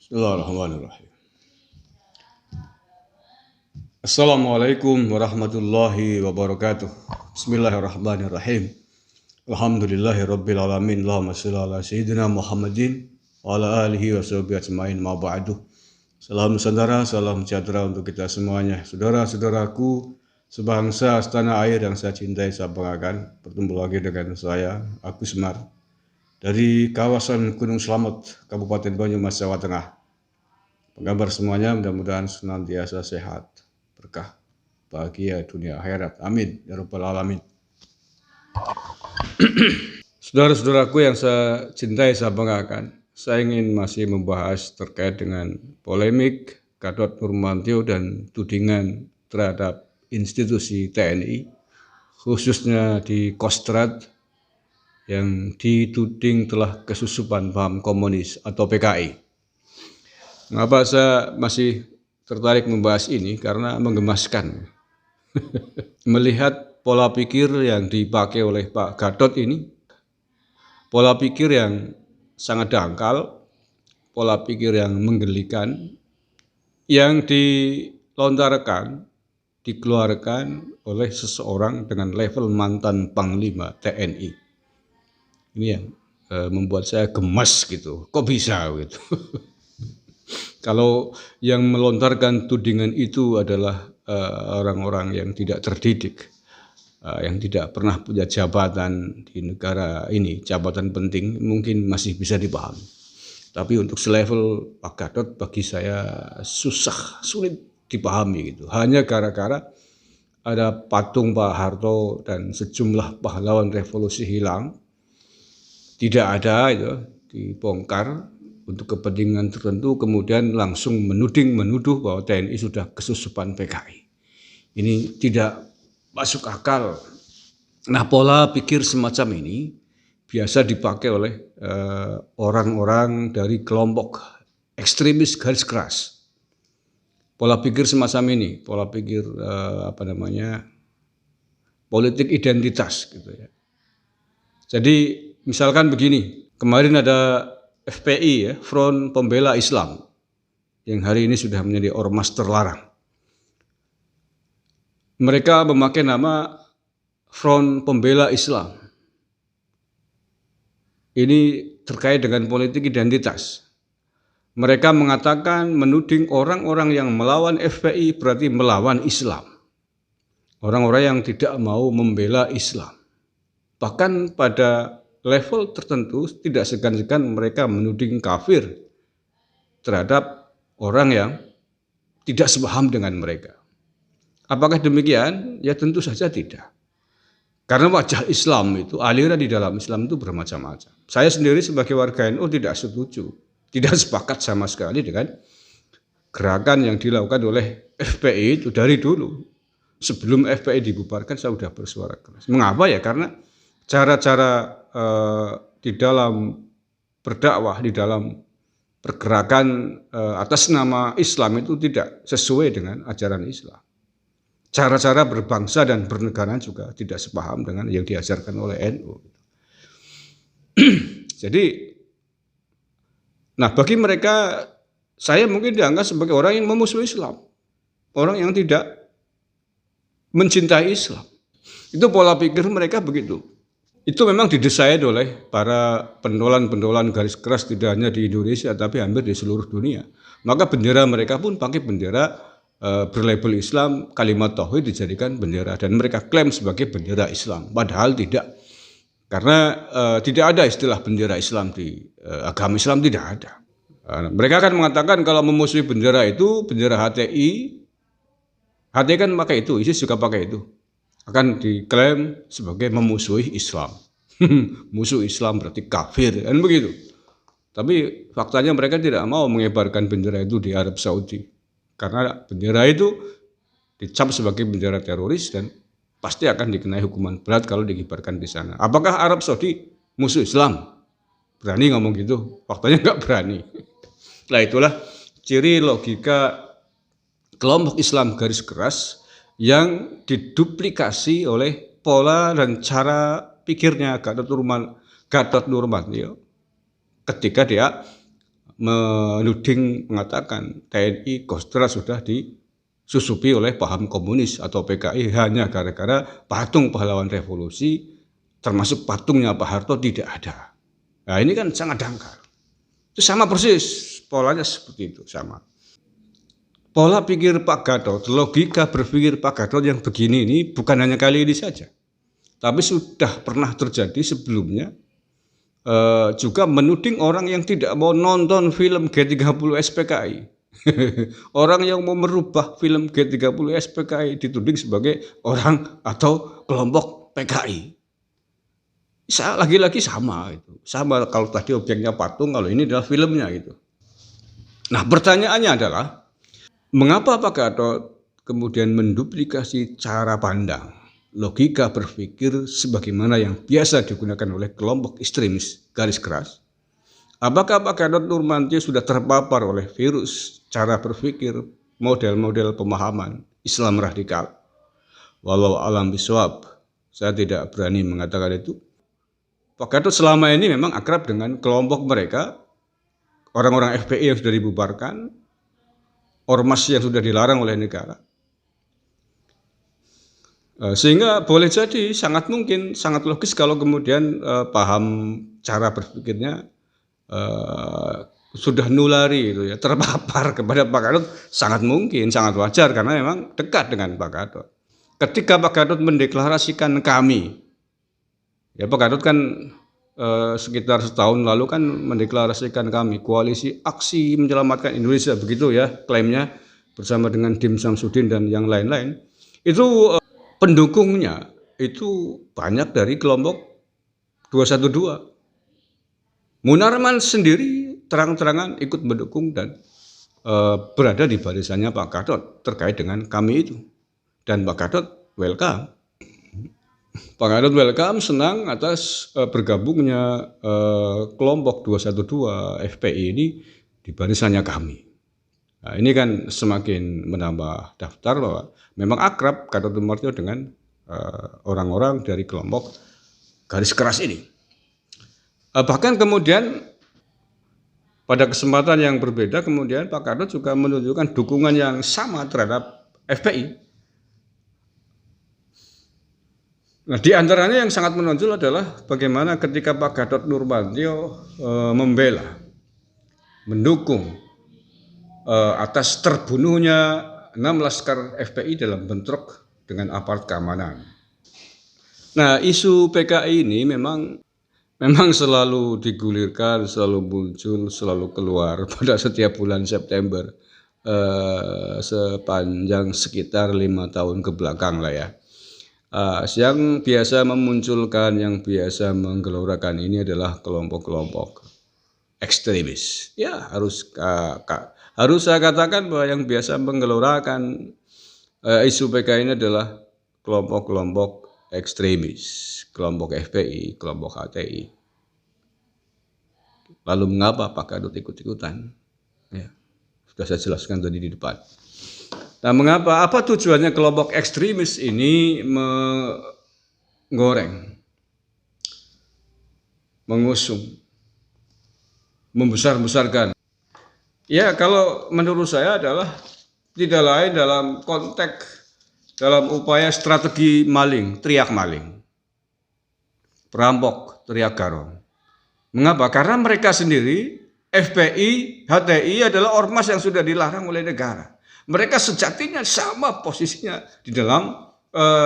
Bismillahirrahmanirrahim. Assalamualaikum warahmatullahi wabarakatuh. Bismillahirrahmanirrahim. Alhamdulillahirabbil alamin. Allahumma shalli ala sayyidina Muhammadin wa ala alihi wa sahbihi ajmain ma ba'du. Salam saudara, salam sejahtera untuk kita semuanya. Saudara-saudaraku sebangsa setanah air yang saya cintai, saya banggakan. Bertemu lagi dengan saya, Agus Semar, dari kawasan Gunung Slamet, Kabupaten Banyumas, Jawa Tengah. Penggambar semuanya mudah-mudahan senantiasa sehat, berkah, bahagia dunia akhirat. Amin ya rabbal alamin. Saudara-saudaraku yang saya cintai, saya banggakan, saya ingin masih membahas terkait dengan polemik Gatot Nurmantio dan tudingan terhadap institusi TNI, khususnya di Kostrad yang dituding telah kesusupan paham komunis atau PKI. Mengapa saya masih tertarik membahas ini? Karena menggemaskan. Melihat pola pikir yang dipakai oleh Pak Gatot ini, pola pikir yang sangat dangkal, pola pikir yang menggelikan, yang dilontarkan, dikeluarkan oleh seseorang dengan level mantan Panglima TNI. Ini yang membuat saya gemas gitu. Kok bisa gitu? Kalau yang melontarkan tudingan itu adalah orang-orang yang tidak terdidik, yang tidak pernah punya jabatan di negara ini, jabatan penting, mungkin masih bisa dipahami. Tapi untuk selevel Pak Gatot bagi saya sulit dipahami gitu. Hanya gara-gara ada patung Pak Harto dan sejumlah pahlawan revolusi hilang, tidak ada itu, dibongkar untuk kepentingan tertentu, kemudian langsung menuduh bahwa TNI sudah kesusupan PKI. Ini tidak masuk akal. Nah, pola pikir semacam ini biasa dipakai oleh orang-orang dari kelompok ekstremis garis keras. Pola pikir semacam ini, pola pikir politik identitas gitu ya. Jadi misalkan begini, kemarin ada FPI ya, Front Pembela Islam, yang hari ini sudah menjadi ormas terlarang. Mereka memakai nama Front Pembela Islam. Ini terkait dengan politik identitas. Mereka mengatakan, menuding orang-orang yang melawan FPI berarti melawan Islam. Orang-orang yang tidak mau membela Islam. Bahkan pada level tertentu tidak segan-segan mereka menuding kafir terhadap orang yang tidak sepaham dengan mereka. Apakah demikian? Ya tentu saja tidak. Karena wajah Islam itu, aliran di dalam Islam itu bermacam-macam. Saya sendiri sebagai warga NU tidak setuju, tidak sepakat sama sekali dengan gerakan yang dilakukan oleh FPI itu dari dulu. Sebelum FPI dibubarkan saya sudah bersuara keras. Mengapa ya? Karena cara-cara di dalam berdakwah, di dalam pergerakan atas nama Islam itu tidak sesuai dengan ajaran Islam. Cara-cara berbangsa dan bernegara juga tidak sepaham dengan yang diajarkan oleh NU. Jadi, nah bagi mereka, saya mungkin dianggap sebagai orang yang memusuhi Islam. Orang yang tidak mencintai Islam. Itu pola pikir mereka begitu. Itu memang didesain oleh para pendolan-pendolan garis keras tidak hanya di Indonesia tapi hampir di seluruh dunia. Maka bendera mereka pun pakai bendera berlabel Islam, kalimat tauhid dijadikan bendera dan mereka klaim sebagai bendera Islam. Padahal tidak. Karena tidak ada istilah bendera Islam di agama Islam, tidak ada. Mereka akan mengatakan kalau memusuhi bendera itu bendera HTI. HTI kan pakai itu, ISIS juga pakai itu. Akan diklaim sebagai memusuhi Islam. Musuh Islam berarti kafir, kan begitu. Tapi faktanya mereka tidak mau mengibarkan bendera itu di Arab Saudi. Karena bendera itu dicap sebagai bendera teroris dan pasti akan dikenai hukuman berat kalau dikibarkan di sana. Apakah Arab Saudi musuh Islam? Berani ngomong gitu? Faktanya nggak berani. Nah itulah ciri logika kelompok Islam garis keras yang diduplikasi oleh pola dan cara pikirnya Gatot Nurmantio ketika dia menuding mengatakan TNI Kostrad sudah disusupi oleh paham komunis atau PKI hanya gara-gara patung pahlawan revolusi termasuk patungnya Pak Harto tidak ada. Nah ini kan sangat dangkal. Itu sama persis, polanya seperti itu, sama. Pola pikir Pak Gatot, logika berpikir Pak Gatot yang begini ini bukan hanya kali ini saja. Tapi sudah pernah terjadi sebelumnya, juga menuding orang yang tidak mau nonton film G30 SPKI. Orang yang mau merubah film G30 SPKI dituding sebagai orang atau kelompok PKI. Lagi-lagi sama itu. Sama kalau tadi objeknya patung, kalau ini adalah filmnya gitu. Nah, pertanyaannya adalah mengapa Pak Gatot kemudian menduplikasi cara pandang, logika berpikir sebagaimana yang biasa digunakan oleh kelompok ekstremis garis keras? Apakah Pak Gatot Nurmantio sudah terpapar oleh virus cara berpikir, model-model pemahaman Islam radikal? Walau alam bisawab, saya tidak berani mengatakan itu. Pak Gatot selama ini memang akrab dengan kelompok mereka, orang-orang FPI yang sudah dibubarkan, ormas yang sudah dilarang oleh negara. Sehingga boleh jadi sangat mungkin, sangat logis kalau kemudian paham cara berpikirnya sudah nulari itu ya, terpapar kepada Pak Gatot, sangat mungkin, sangat wajar karena memang dekat dengan Pak Gatot. Ketika Pak Gatot mendeklarasikan kami, ya Pak Gatot kan sekitar setahun lalu kan mendeklarasikan kami Koalisi Aksi Menyelamatkan Indonesia, begitu ya klaimnya, bersama dengan Dim Samsudin dan yang lain-lain. Itu pendukungnya itu banyak dari kelompok 212. Munarman sendiri terang-terangan ikut mendukung dan berada di barisannya Pak Gatot terkait dengan kami itu. Dan Pak Gatot welcome. Pak Gatot welcome, senang atas bergabungnya kelompok 212 FPI ini di barisannya kami. Nah, ini kan semakin menambah daftar bahwa memang akrab Gatot Nurmantio dengan orang-orang dari kelompok garis keras ini. Bahkan kemudian pada kesempatan yang berbeda kemudian Pak Gatot juga menunjukkan dukungan yang sama terhadap FPI. Nah, di antaranya yang sangat menonjol adalah bagaimana ketika Pak Gatot Nurmantio membela, mendukung atas terbunuhnya 6 laskar FPI dalam bentrok dengan aparat keamanan. Nah, isu PKI ini memang selalu digulirkan, selalu muncul, selalu keluar pada setiap bulan September sepanjang sekitar 5 tahun ke belakang lah ya. Yang biasa memunculkan, yang biasa menggelorakan ini adalah kelompok-kelompok ekstremis. Ya, harus saya katakan bahwa yang biasa menggelorakan isu PKI ini adalah kelompok-kelompok ekstremis, kelompok FPI, kelompok HTI. Lalu mengapa Pak Gatot ikut-ikutan? Ya, sudah saya jelaskan tadi di depan. Nah, mengapa? Apa tujuannya kelompok ekstremis ini menggoreng, mengusung, membesar-besarkan? Ya, kalau menurut saya adalah tidak lain dalam konteks, dalam upaya strategi maling, teriak maling, perampok, teriak garong. Mengapa? Karena mereka sendiri, FPI, HTI adalah ormas yang sudah dilarang oleh negara. Mereka sejatinya sama posisinya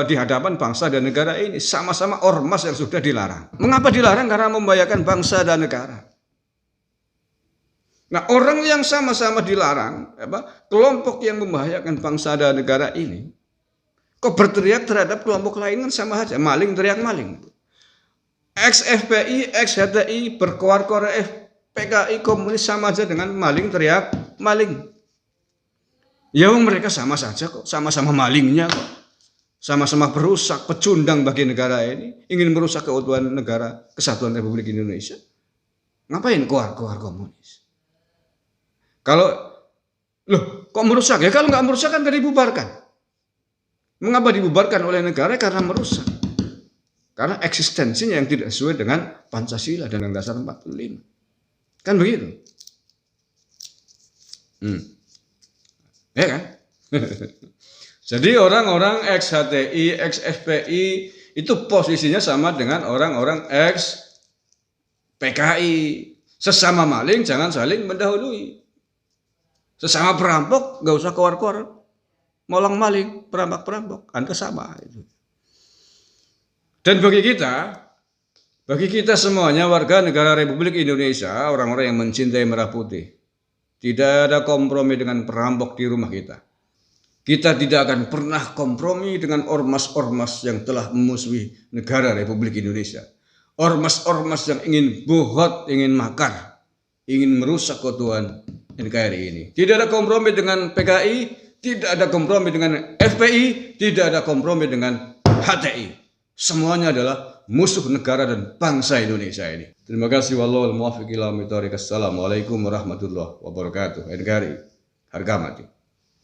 di hadapan bangsa dan negara ini, sama-sama ormas yang sudah dilarang. Mengapa dilarang? Karena membahayakan bangsa dan negara. Nah, orang yang sama-sama dilarang, kelompok yang membahayakan bangsa dan negara ini, kok berteriak terhadap kelompok lain kan sama aja, maling teriak maling. Ex-FPI, ex-HTI, berkoar-koar PKI, komunis sama aja dengan maling teriak maling. Ya mereka sama saja kok, sama-sama malingnya kok. Sama-sama perusak, pecundang bagi negara ini, ingin merusak keutuhan negara Kesatuan Republik Indonesia. Ngapain koar-koar komunis? Kalau, kok merusak ya? Kalau nggak merusak kan tadi dibubarkan. Mengapa dibubarkan oleh negara? Karena merusak. Karena eksistensinya yang tidak sesuai dengan Pancasila dan Undang-Undang Dasar 45. Kan begitu. Ya kan? Jadi orang-orang ex HTI, ex FPI itu posisinya sama dengan orang-orang ex PKI. Sesama maling jangan saling mendahului. Sesama perampok gak usah keluar-keluar. Molang maling, perampok-perampok, kan sama itu. Dan bagi kita semuanya warga negara Republik Indonesia, orang-orang yang mencintai merah putih, tidak ada kompromi dengan perampok di rumah kita. Kita tidak akan pernah kompromi dengan ormas-ormas yang telah memusuhi negara Republik Indonesia. Ormas-ormas yang ingin bohot, ingin makar, ingin merusak keutuhan NKRI ini. Tidak ada kompromi dengan PKI, tidak ada kompromi dengan FPI, tidak ada kompromi dengan HTI. Semuanya adalah musuh negara dan bangsa Indonesia ini. Terima kasih. Wallahul muwaffiq ila aqwamit thoriq. Assalamualaikum warahmatullahi wabarakatuh. NKRI harga mati.